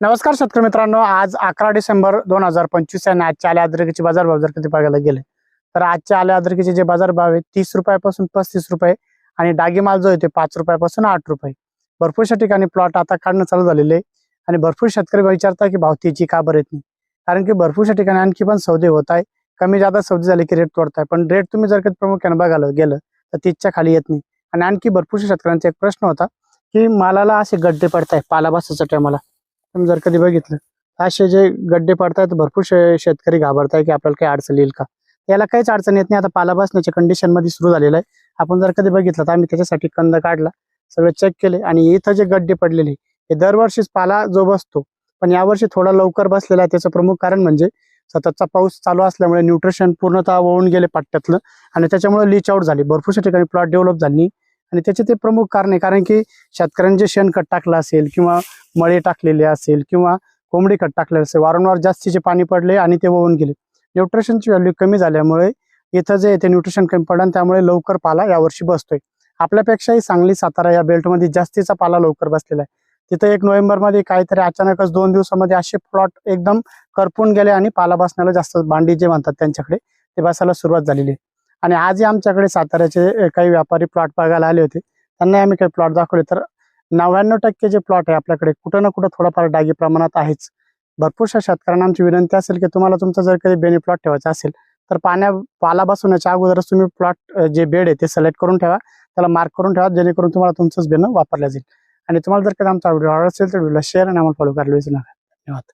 नमस्कार शेतकरी मित्रांनो, आज 11 डिसेंबर 2025 आहे. आजच्या आल्या अद्रकीचे बाजारभाव जर कधी बघायला गेले तर आजच्या आल्या अद्रकीचे जे बाजारभाव आहे 30 रुपयापासून 35 रुपये आणि डागी माल जो आहे ते 5 रुपयापासून 8 रुपये. भरपूरशा ठिकाणी प्लॉट आता काढणं चालू झालेले आहे आणि भरपूर शेतकरी विचारतात की भाव तेजी का बरं येत नाही. कारण की भरपूरशा ठिकाणी आणखी पण सौदे होत आहे, कमी जादा सौदे झाले की रेट तोडताय, पण रेट तुम्ही जर कधी प्रामुख्याने बघायला गेलं तर 30च्या खाली येत नाही. आणि आणखी भरपूरशा शेतकऱ्यांचा एक प्रश्न होता की मालाला असे गड्डे पडताय पालाबासाच्या टायमाला. तुम्ही जर कधी बघितलं असे जे गड्डे पडतायत भरपूर शेतकरी घाबरताय की आपल्याला काही अडचण येईल का. याला काहीच अडचण येत नाही. आता पाला बसण्याच्या कंडिशन मध्ये सुरू झालेलं आहे. आपण जर कधी बघितलं तर आम्ही त्याच्यासाठी कंद काढला, सगळे चेक केले आणि इथं जे गड्डे पडलेले हे दरवर्षीच पाला जो बसतो, पण यावर्षी थोडा लवकर बसलेला आहे. त्याचं प्रमुख कारण म्हणजे सततचा पाऊस चालू असल्यामुळे न्यूट्रिशन पूर्णतः वाहून गेले पट्ट्यातलं आणि त्याच्यामुळे लीच आउट झाली. भरपूरशा ठिकाणी प्लॉट डेव्हलप झाली आणि त्याचे ते प्रमुख कारण आहे. कारण की शेतकऱ्यांचे शेणखत टाकलं असेल किंवा मळे टाकलेले असेल किंवा कोंबडी खत टाकलेलं असेल, वारंवार जास्तीचे पाणी पडले आणि ते वाहून गेले. न्यूट्रिशनची व्हॅल्यू कमी झाल्यामुळे इथं जे ते न्यूट्रिशन कमी पडलं, त्यामुळे लवकर पाला यावर्षी बसतोय. आपल्यापेक्षाही सांगली सातारा या बेल्टमध्ये जास्तीचा पाला लवकर बसलेला आहे. तिथं 1 नोव्हेंबरमध्ये काहीतरी अचानकच 2 दिवसामध्ये असे प्लॉट एकदम करपून गेले आणि पाला बसण्याला जास्त बांडी जे म्हणतात त्यांच्याकडे ते बसायला सुरुवात झालेली आहे. आणि आजही आमच्याकडे साताऱ्याचे काही व्यापारी प्लॉट बघायला आले होते, त्यांना आम्ही काही प्लॉट दाखवले तर 99% जे प्लॉट आहे आपल्याकडे कुठं ना कुठं थोडाफार डागी प्रमाणात आहेच. भरपूरशा शेतकऱ्यांना आमची विनंती असेल की तुम्हाला तुमचा जर कधी बेनी प्लॉट ठेवायचा असेल तर पाला बसवण्याच्या अगोदरच तुम्ही प्लॉट जे बेड आहे ते सिलेक्ट करून ठेवा, त्याला मार्क करून ठेवा, जेणेकरून तुम्हाला तुमचंच बेन वापरलं जाईल. आणि तुम्हाला जर कधी आमचा व्हिडिओ आवडला असेल तर व्हिडिओला शेअर आणि आम्हाला फॉलो करायला विसरू नका. धन्यवाद.